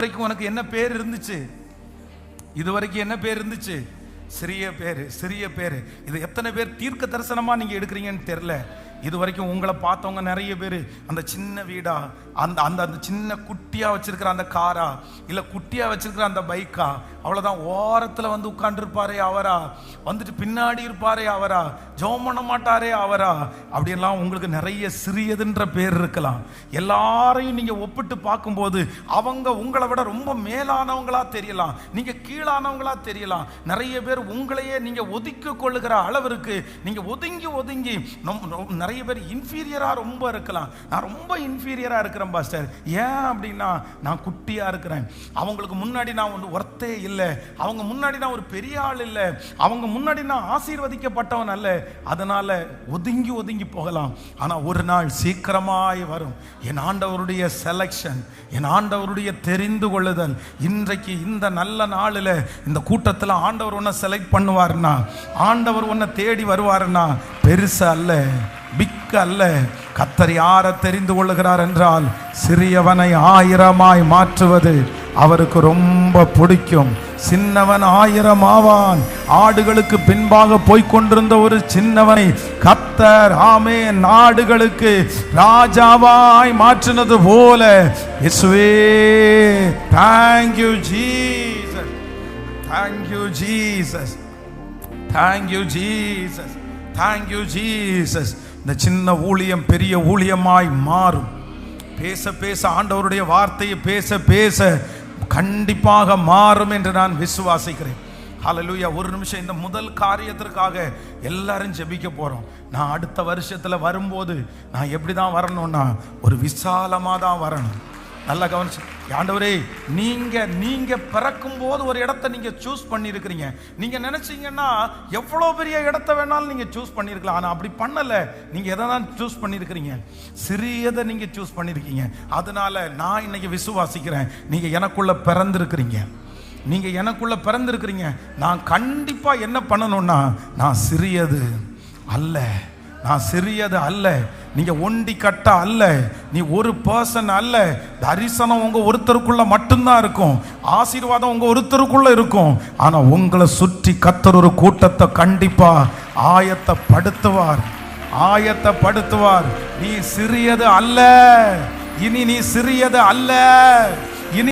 வரைக்கும் உனக்கு என்ன பேர் இருந்துச்சு? இதுவரைக்கும் என்ன பேர் இருந்துச்சு? சிறிய பேரு, சிறிய பேரு. இது எத்தனை பேர் தீர்க்க தரிசனமா நீங்க எடுக்கிறீங்கன்னு தெரியல. இது வரைக்கும் உங்களை பார்த்தவங்க நிறைய பேர் அந்த சின்ன வீடா, அந்த அந்த அந்த சின்ன குட்டியா வச்சிருக்கிற அந்த காரா, இல்ல குட்டியா வச்சிருக்கிற அந்த பைக்கா, அவ்வளவுதான். ஓரத்துல வந்து உட்கார்ந்து இருப்பாரே அவரா, வந்துட்டு பின்னாடி இருப்பாரே அவரா, ஜெபம் பண்ண மாட்டாரே அவரா, அப்படியெல்லாம் உங்களுக்கு நிறைய சிறியதுன்ற பேர் இருக்கலாம். எல்லாரையும் நீங்க ஒப்பிட்டு பார்க்கும்போது அவங்க உங்களை விட ரொம்ப மேலானவங்களா தெரியலாம், நீங்க கீழானவங்களா தெரியலாம். நிறைய பேர் உங்களையே நீங்க ஒதுக்கி கொள்ளுகிற அளவிற்கு நீங்க ஒதுங்கி ஒதுங்கி நிறைய பேர் இன்ஃபீரியரா ரொம்ப இருக்கலாம். நான் ரொம்ப இன்ஃபீரியரா இருக்கிறேன் பாஸ்டர். ஏன் அப்படின்னா நான் குட்டியா இருக்கிறேன், அவங்களுக்கு முன்னாடி நான் வந்து ஒர்த்தே இல்லை, அவங்க முன்னாடி நான் ஒரு பெரிய ஆள் இல்லை, அவங்க முன்னாடி நான் ஆசீர்வதிக்கப்பட்டவன் அல்ல. அதனால ஒதுங்கி ஒதுங்கி போகலாம். ஆனா ஒரு நாள் சீக்கிரமாய் வரும். என் ஆண்டவருடைய செலக்ஷன், என் ஆண்டவருடைய தெரிந்து கொள்ளுதல். இன்றைக்கு இந்த நல்ல நாளில் இந்த கூட்டத்தில் ஆண்டவர் உன்னை செலக்ட் பண்ணுவார்னா, ஆண்டவர் உன்னை தேடி வருவார்னா, பெருசு அல்ல, பிக் அல்ல. கர்த்தர் யாரை தெரிந்து கொள்ளுகிறார் என்றால் சிறியவனை ஆயிரமாய் மாற்றுவது அவருக்கு ரொம்ப பிடிக்கும். சின்னவன் ஆயிரம் ஆவான். ஆடுகளுக்கு பின்பாக போய்கொண்டிருந்த ஒரு சின்னவனை கர்த்தர் ஆமே நாடுகளுக்கு ராஜாவாய் மாற்றினது போல. இயேசுவே, thank you Jesus, thank you Jesus, thank you Jesus, thank you Jesus. இந்த சின்ன ஊழியம் பெரிய ஊழியமாய் மாறும். பேச பேச ஆண்டவருடைய வார்த்தையை பேச பேச கண்டிப்பாக மாறும் என்று நான் விசுவாசிக்கிறேன். ஹல்லேலூயா. ஒரு நிமிஷம் இந்த முதல் காரியத்திற்காக எல்லாரும் ஜெபிக்க போறோம். நான் அடுத்த வருஷத்துல வரும்போது நான் எப்படி தான் வரணும்னா ஒரு விசாலமா தான் வரணும். நல்லா கவனிச்சு. ஆண்டவரே, நீங்க பிறக்கும் போது ஒரு இடத்தை நீங்க சூஸ் பண்ணியிருக்கிறீங்க. நீங்க நினைச்சீங்கன்னா எவ்வளவு பெரிய இடத்தை வேணாலும் நீங்க சூஸ் பண்ணிருக்கலாம். ஆனா அப்படி பண்ணல. நீங்க எதை தான் சூஸ் பண்ணிருக்கிறீங்க? சிறியதை நீங்க சூஸ் பண்ணிருக்கீங்க. அதனால நான் இன்னைக்கு விசுவாசிக்கிறேன், நீங்க எனக்குள்ள பிறந்திருக்கிறீங்க. நீங்க எனக்குள்ள பிறந்திருக்கிறீங்க. நான் கண்டிப்பா என்ன பண்ணணும்னா, நான் சிறியது அல்ல, நான் சிறியது அல்ல. நீங்க ஒண்டி கட்ட அல்ல, நீ ஒரு பர்சன் அல்ல. தரிசனம் உங்க ஒருத்தருக்குள்ள மட்டும்தான் இருக்கும், ஆசீர்வாதம் உங்க ஒருத்தருக்குள்ள இருக்கும். ஆனா உங்களை சுற்றி கர்த்தர் ஒரு கூட்டத்தை கண்டிப்பா ஆயத்தப்படுத்துவார், ஆயத்தப்படுத்துவார். நீ சிறியது அல்ல, இனி நீ சிறியது அல்ல. இனி